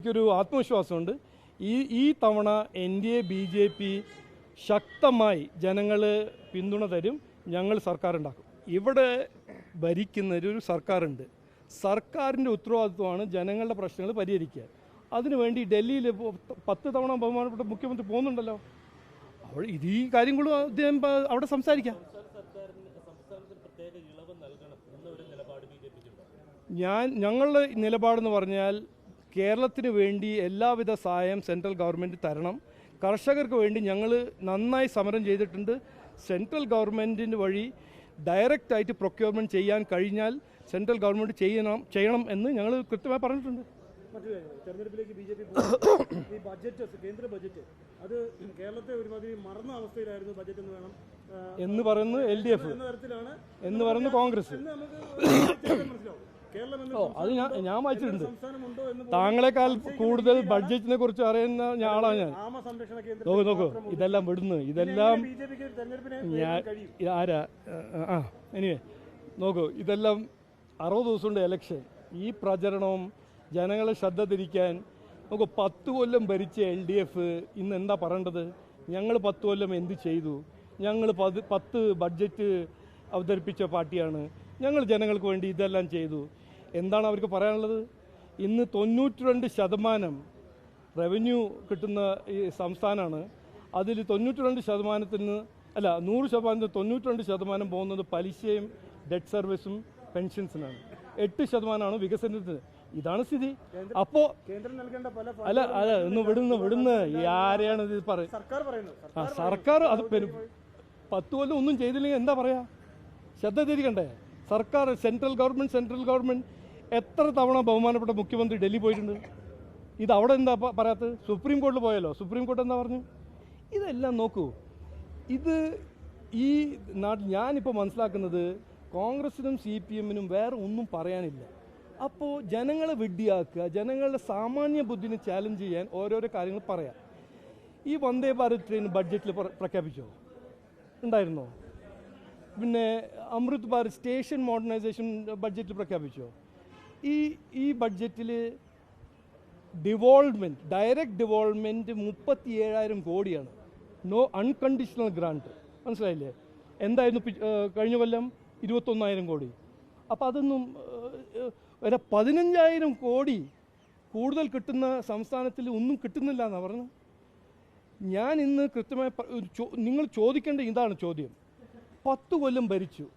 എനിക്കൊരു ആത്മവിശ്വാസമുണ്ട്. ഈ തവണ NDA BJP ശക്തമായി ജനങ്ങൾ പിന്തുണ തരും. ഞങ്ങൾ സർക്കാർ ഉണ്ടാക്കും. ഇവിടെ ഭരിക്കുന്നൊരു സർക്കാരുണ്ട്. സർക്കാരിൻ്റെ ഉത്തരവാദിത്വമാണ് ജനങ്ങളുടെ പ്രശ്നങ്ങൾ പരിഹരിക്കുക. അതിനുവേണ്ടി ഡൽഹിയിൽ 10 തവണ ബഹുമാനപ്പെട്ട മുഖ്യമന്ത്രി പോകുന്നുണ്ടല്ലോ. അപ്പോൾ ഈ കാര്യങ്ങളും അദ്ദേഹം അവിടെ സംസാരിക്കാം. ഞങ്ങളുടെ നിലപാടെന്ന് പറഞ്ഞാൽ കേരളത്തിന് വേണ്ടി എല്ലാവിധ സഹായം സെൻട്രൽ ഗവൺമെൻറ് തരണം. കർഷകർക്ക് വേണ്ടി ഞങ്ങൾ നന്നായി സമരം ചെയ്തിട്ടുണ്ട്. സെൻട്രൽ ഗവൺമെൻറ്റിന് വഴി ഡയറക്റ്റായിട്ട് പ്രൊക്യൂർമെൻറ്റ് ചെയ്യാൻ കഴിഞ്ഞാൽ സെൻട്രൽ ഗവൺമെൻറ് ചെയ്യണം എന്ന് ഞങ്ങൾ കൃത്യമായി പറഞ്ഞിട്ടുണ്ട്. തെരഞ്ഞെടുപ്പിലേക്ക് BJP ഈ ബജറ്റ്, കേന്ദ്ര ബജറ്റ്, അത് കേരളത്തെ ഒരുമാതിരി മറന്ന അവസ്ഥയിലായിരുന്നു ബജറ്റ് എന്ന് വേണം എന്ന് പറയുന്നത് LDF എന്ന് പറയുന്നത് കോൺഗ്രസ്. അത് ഞാൻ വായിച്ചിട്ടുണ്ട്. താങ്കളെക്കാൾ കൂടുതൽ ബഡ്ജറ്റിനെ കുറിച്ച് അറിയുന്ന ആളാണ് ഞാൻ. നോക്കൂ ഇതെല്ലാം വിടുന്നു. ഇതെല്ലാം ആരാ എനിവേ നോക്കൂ, ഇതെല്ലാം 60 ദിവസമുണ്ട് ഇലക്ഷൻ. ഈ പ്രചരണവും ജനങ്ങളെ ശ്രദ്ധ തിരിക്കാൻ നോക്കൂ. 10 കൊല്ലം ഭരിച്ച LDF ഇന്ന് എന്താ പറയേണ്ടത്? ഞങ്ങൾ 10 കൊല്ലം എന്ത് ചെയ്തു? ഞങ്ങൾ 10 ബഡ്ജറ്റ് അവതരിപ്പിച്ച പാർട്ടിയാണ്. ഞങ്ങൾ ജനങ്ങൾക്ക് വേണ്ടി ഇതെല്ലാം ചെയ്തു. എന്താണ് അവർക്ക് പറയാനുള്ളത്? ഇന്ന് 92% റവന്യൂ കിട്ടുന്ന ഈ സംസ്ഥാനമാണ്. അതിൽ 92% അല്ല 100%, 92% പോകുന്നത് പലിശയും ഡെറ്റ് സർവീസും പെൻഷൻസിനാണ്. 8% വികസനത്തിന്. ഇതാണ് സ്ഥിതി. അപ്പോൾ അല്ല ഒന്ന് വിടുന്ന ആരെയാണ് ഇത് പറയുന്നത്? സർക്കാർ അത് 10 കൊല്ലം ഒന്നും ചെയ്തില്ലെങ്കിൽ എന്താ പറയാ? ശ്രദ്ധ തിരിക്കണ്ടേ? സർക്കാർ സെൻട്രൽ ഗവൺമെൻറ് എത്ര തവണ ബഹുമാനപ്പെട്ട മുഖ്യമന്ത്രി ഡൽഹി പോയിട്ടുണ്ട്? ഇത് അവിടെ എന്താ പറയാത്തത്? സുപ്രീം കോടതിയിൽ പോയല്ലോ. സുപ്രീം കോടതി എന്താ പറഞ്ഞു? ഇതെല്ലാം നോക്കൂ. ഇത് ഈ നാട്ടിൽ ഞാനിപ്പോൾ മനസ്സിലാക്കുന്നത് കോൺഗ്രസിനും CPM-നും വേറെ ഒന്നും പറയാനില്ല. അപ്പോൾ ജനങ്ങളെ വിഡ്ഢിയാക്കുക, ജനങ്ങളുടെ സാമാന്യ ബുദ്ധിനെ ചാലഞ്ച് ചെയ്യാൻ ഓരോരോ കാര്യങ്ങൾ പറയാം. ഈ വന്ദേ ഭാരത് ട്രെയിൻ ബഡ്ജറ്റിൽ പ്രഖ്യാപിച്ചോ? ഉണ്ടായിരുന്നോ? പിന്നെ അമൃത് ഭാരത് സ്റ്റേഷൻ മോഡേണൈസേഷൻ ബഡ്ജറ്റിൽ പ്രഖ്യാപിച്ചോ? ഈ ബഡ്ജറ്റിൽ ഡിവോൾവ്മെൻറ്റ്, ഡയറക്റ്റ് ഡിവോൾവ്മെൻറ്റ് 37,000 കോടിയാണ്. No unconditional grant. മനസ്സിലായില്ലേ? എന്തായിരുന്നു കഴിഞ്ഞ കൊല്ലം? 21,000 കോടി. അപ്പോൾ അതൊന്നും ഒരു 15,000 കോടി കൂടുതൽ കിട്ടുന്ന സംസ്ഥാനത്തിൽ ഒന്നും കിട്ടുന്നില്ല എന്നാണ് പറഞ്ഞത്. ഞാൻ ഇന്ന് കൃത്യമായി നിങ്ങൾ ചോദിക്കേണ്ട ഇതാണ് ചോദ്യം. 10 കൊല്ലം ഭരിച്ചു,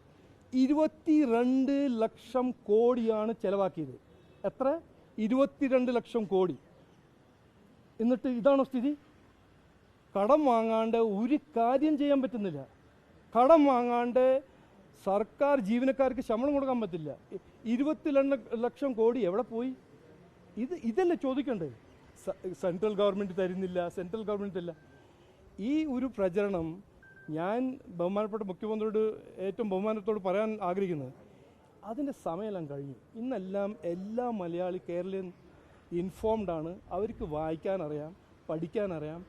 22 ലക്ഷം കോടിയാണ് ചെലവാക്കിയത്. എത്ര? 22 ലക്ഷം കോടി. എന്നിട്ട് ഇതാണോ സ്ഥിതി? കടം വാങ്ങാണ്ട് ഒരു കാര്യം ചെയ്യാൻ പറ്റുന്നില്ല. കടം വാങ്ങാണ്ട് സർക്കാർ ജീവനക്കാർക്ക് ശമ്പളം കൊടുക്കാൻ പറ്റില്ല. 22 ലക്ഷം കോടി എവിടെ പോയി? ഇതല്ലേ ചോദിക്കണ്ടേ? സെൻട്രൽ ഗവൺമെൻറ് തരുന്നില്ല, സെൻട്രൽ ഗവൺമെൻറ് ഇല്ല. ഈ ഒരു പ്രചരണം ഞാൻ ബഹുമാനപ്പെട്ട മുഖ്യമന്ത്രിയോട് ഏറ്റവും ബഹുമാനത്തോട് പറയാൻ ആഗ്രഹിക്കുന്നത്, അതിൻ്റെ സമയമെല്ലാം കഴിഞ്ഞു. ഇന്നെല്ലാം എല്ലാ മലയാളി കേരളീയൻ ഇൻഫോംഡ് ആണ്. അവർക്ക് വായിക്കാനറിയാം, പഠിക്കാനറിയാം.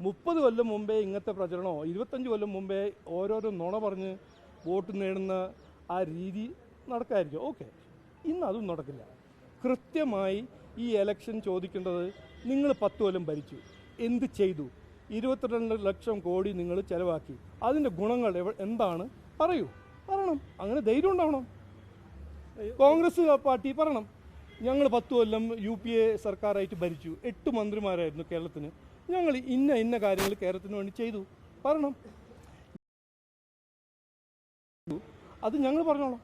30 കൊല്ലം മുമ്പേ ഇങ്ങനത്തെ പ്രചരണമോ 25 കൊല്ലം മുമ്പേ ഓരോരോ നുണ പറഞ്ഞ് വോട്ട് നേടുന്ന ആ രീതി നടക്കായിരിക്കും. ഓക്കെ, ഇന്ന് അതും നടക്കില്ല. കൃത്യമായി ഈ ഇലക്ഷൻ ചോദിക്കേണ്ടത്, നിങ്ങൾ 10 കൊല്ലം ഭരിച്ചു, എന്ത് ചെയ്തു? 22 ലക്ഷം കോടി നിങ്ങൾ ചെലവാക്കി. അതിൻ്റെ ഗുണങ്ങൾ എന്താണ്? പറയണം. അങ്ങനെ ധൈര്യം ഉണ്ടാവണം. കോൺഗ്രസ് പാർട്ടി പറയണം, ഞങ്ങൾ 10 കൊല്ലം UPA സർക്കാരായിട്ട് ഭരിച്ചു, 8 മന്ത്രിമാരായിരുന്നു കേരളത്തിന്, ഞങ്ങൾ ഇന്ന കാര്യങ്ങൾ കേരളത്തിന് വേണ്ടി ചെയ്തു പറയണം. അത് ഞങ്ങൾ പറഞ്ഞോളാം.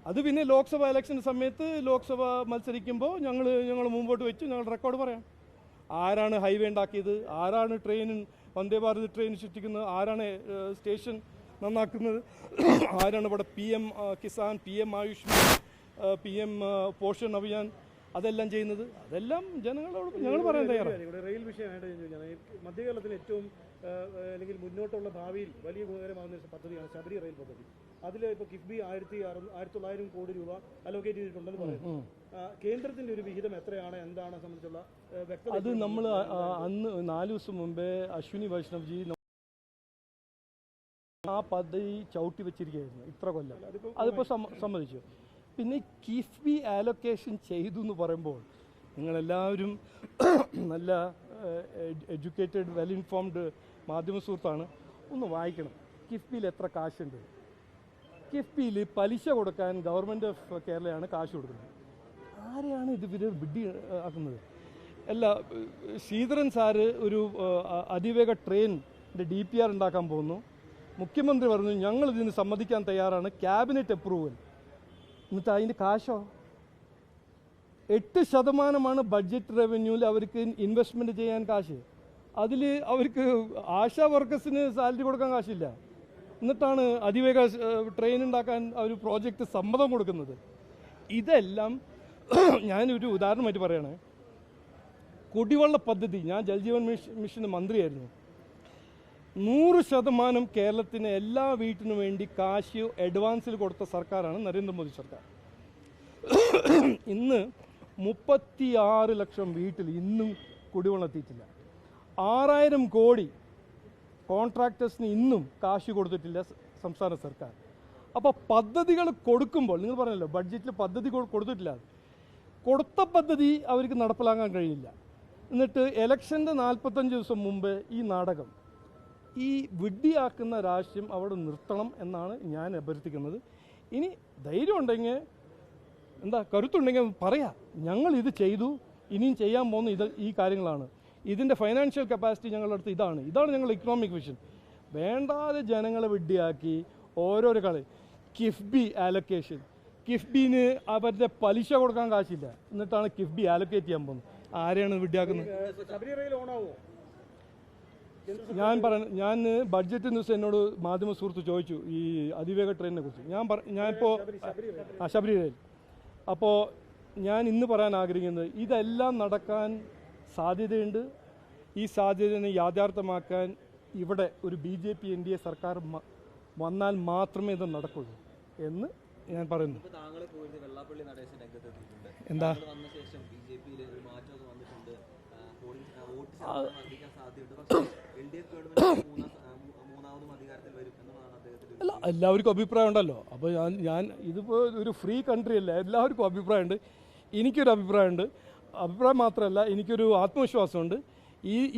അത് പിന്നെ ലോക്സഭ ഇലക്ഷൻ്റെ സമയത്ത് ലോക്സഭ മത്സരിക്കുമ്പോൾ ഞങ്ങൾ മുമ്പോട്ട് വെച്ച് ഞങ്ങളുടെ റെക്കോർഡ് പറയാം. ആരാണ് ഹൈവേ ഉണ്ടാക്കിയത്? ആരാണ് വന്ദേ ഭാരത് ട്രെയിൻ സൃഷ്ടിക്കുന്നത്? ആരാണ് സ്റ്റേഷൻ നന്നാക്കുന്നത്? ആരാണ് ഇവിടെ PM Kisan, PM Ayushman, PM Poshan Abhiyan അതെല്ലാം ചെയ്യുന്നത്? അതെല്ലാം ജനങ്ങളോട് ഞങ്ങൾ പറയാൻ തയ്യാറാണ്. ഇവിടെ റെയിൽ വിഷയമായിട്ട് മധ്യകേരളത്തിന് ഏറ്റവും അല്ലെങ്കിൽ മുന്നോട്ടുള്ള ഭാവിയിൽ വലിയ ഗുണകരമാകുന്ന പദ്ധതിയാണ് ശബരി റെയിൽ പദ്ധതി. അതിൽ ഇപ്പോൾ കിഫ്ബി 1900 കോടി രൂപ അലോക്കേറ്റ് ചെയ്തിട്ടുണ്ടെന്ന് പറയുന്നു. കേന്ദ്രത്തിന്റെ ഒരു വിഹിതം എത്രയാണ്, എന്താണ് സംബന്ധിച്ചുള്ള വ്യക്തത? അത് നമ്മൾ അന്ന് 4 ദിവസം മുമ്പേ അശ്വിനി വൈഷ്ണവ്ജി ആ പദ്ധതി ചവിട്ടി വെച്ചിരിക്കുകയായിരുന്നു ഇത്ര കൊല്ലം. അതിപ്പോൾ സമ്മതിച്ചു. പിന്നെ കിഫ്ബി ആലൊക്കേഷൻ ചെയ്തു എന്ന് പറയുമ്പോൾ നിങ്ങളെല്ലാവരും നല്ല എഡ്യൂക്കേറ്റഡ് വെൽ ഇൻഫോംഡ് മാധ്യമ സുഹൃത്താണ്. ഒന്ന് വായിക്കണം കിഫ്ബിയിൽ എത്ര കാശുണ്ട്. കിഫ്ബിയിൽ പലിശ കൊടുക്കാൻ ഗവൺമെൻറ് ഓഫ് കേരളയാണ് കാശ് കൊടുക്കുന്നത്. ആരെയാണ് ഇത് വിഡ്ഢി ആക്കുന്നത്? അല്ല, ശ്രീധരൻ സാറ് ഒരു അതിവേഗ ട്രെയിനിൻ്റെ DPR ഉണ്ടാക്കാൻ പോകുന്നു. മുഖ്യമന്ത്രി പറഞ്ഞു ഞങ്ങൾ ഇതിന് സമ്മതിക്കാൻ തയ്യാറാണ്, ക്യാബിനറ്റ് അപ്രൂവൽ. എന്നിട്ട് അതിൻ്റെ കാശോ 8% ബഡ്ജറ്റ് റവന്യൂവിൽ അവർക്ക് ഇൻവെസ്റ്റ്മെൻറ്റ് ചെയ്യാൻ കാശ്. അതിൽ അവർക്ക് ആശാ വർക്കേഴ്സിന് സാലറി കൊടുക്കാൻ കാശില്ല. എന്നിട്ടാണ് അതിവേഗ ട്രെയിൻ ഉണ്ടാക്കാൻ അവർ പ്രോജക്റ്റ് സമ്മതം കൊടുക്കുന്നത്. ഇതെല്ലാം ഞാനൊരു ഉദാഹരണമായിട്ട് പറയണേ. കുടിവെള്ള പദ്ധതി, ഞാൻ ജൽജീവൻ മിഷന് മന്ത്രിയായിരുന്നു. 100% കേരളത്തിന് എല്ലാ വീട്ടിനു വേണ്ടി കാശ് അഡ്വാൻസിൽ കൊടുത്ത സർക്കാരാണ് നരേന്ദ്രമോദി സർക്കാർ. ഇന്ന് 36 ലക്ഷം വീട്ടിൽ ഇന്നും കുടിവെള്ളം എത്തിയിട്ടില്ല. 6000 കോടി കോൺട്രാക്ടേഴ്സിന് ഇന്നും കാശ് കൊടുത്തിട്ടില്ല സംസ്ഥാന സർക്കാർ. അപ്പോൾ പദ്ധതികൾ കൊടുക്കുമ്പോൾ നിങ്ങൾ പറഞ്ഞല്ലോ ബഡ്ജറ്റിൽ പദ്ധതി കൊടുത്തിട്ടില്ല. കൊടുത്ത പദ്ധതി അവർക്ക് നടപ്പിലാക്കാൻ കഴിയില്ല. എന്നിട്ട് ഇലക്ഷൻ്റെ 45 ദിവസം മുമ്പ് ഈ നാടകം, ഈ വിഡ്ഢിയാക്കുന്ന രാഷ്ട്രീയം അവിടെ നിർത്തണം എന്നാണ് ഞാൻ അഭ്യർത്ഥിക്കുന്നത്. ഇനി ധൈര്യം ഉണ്ടെങ്കിൽ, കരുത്തുണ്ടെങ്കിൽ പറയാം, ഞങ്ങൾ ഇത് ചെയ്തു, ഇനിയും ചെയ്യാൻ പോകുന്ന ഈ കാര്യങ്ങളാണ്. ഇതിൻ്റെ ഫൈനാൻഷ്യൽ കപ്പാസിറ്റി ഞങ്ങളുടെ അടുത്ത് ഇതാണ് ഞങ്ങളുടെ ഇക്കണോമിക് വിഷൻ. വേണ്ടാതെ ജനങ്ങളെ വിഡ്ഢിയാക്കി ഓരോരോ കളി. കിഫ്ബി ആലൊക്കേഷൻ, കിഫ്ബിന് അവരുടെ പലിശ കൊടുക്കാൻ കാശില്ല, എന്നിട്ടാണ് കിഫ്ബി ആലൊക്കേറ്റ് ചെയ്യാൻ പോകുന്നത്. ആരെയാണ് വിഡ്ഢിയാക്കുന്നത്? ഞാൻ ബഡ്ജറ്റ് ദിവസം എന്നോട് മാധ്യമ സുഹൃത്ത് ചോദിച്ചു ഈ അതിവേഗ ട്രെയിനിനെ കുറിച്ച്. ഞാനിപ്പോൾ ശബരി റെയിൽ. അപ്പോൾ ഞാൻ ഇന്ന് പറയാൻ ആഗ്രഹിക്കുന്നത് ഇതെല്ലാം നടക്കാൻ സാധ്യതയുണ്ട്. ഈ സാധ്യതയെ യാഥാർത്ഥ്യമാക്കാൻ ഇവിടെ ഒരു BJP NDA സർക്കാർ വന്നാൽ മാത്രമേ ഇത് നടക്കുള്ളൂ എന്ന് ഞാൻ പറയുന്നു. എന്താ അല്ല, എല്ലാവർക്കും അഭിപ്രായം ഉണ്ടല്ലോ. അപ്പോൾ ഞാൻ ഇതിപ്പോൾ ഒരു ഫ്രീ കൺട്രി അല്ല, എല്ലാവർക്കും അഭിപ്രായമുണ്ട്. എനിക്കൊരു അഭിപ്രായമുണ്ട്. അഭിപ്രായം മാത്രമല്ല, എനിക്കൊരു ആത്മവിശ്വാസമുണ്ട്.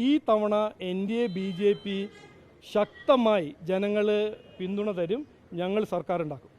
ഈ തവണ NDA BJP ശക്തമായി ജനങ്ങൾ പിന്തുണ തരും. ഞങ്ങൾ സർക്കാർ ഉണ്ടാക്കും.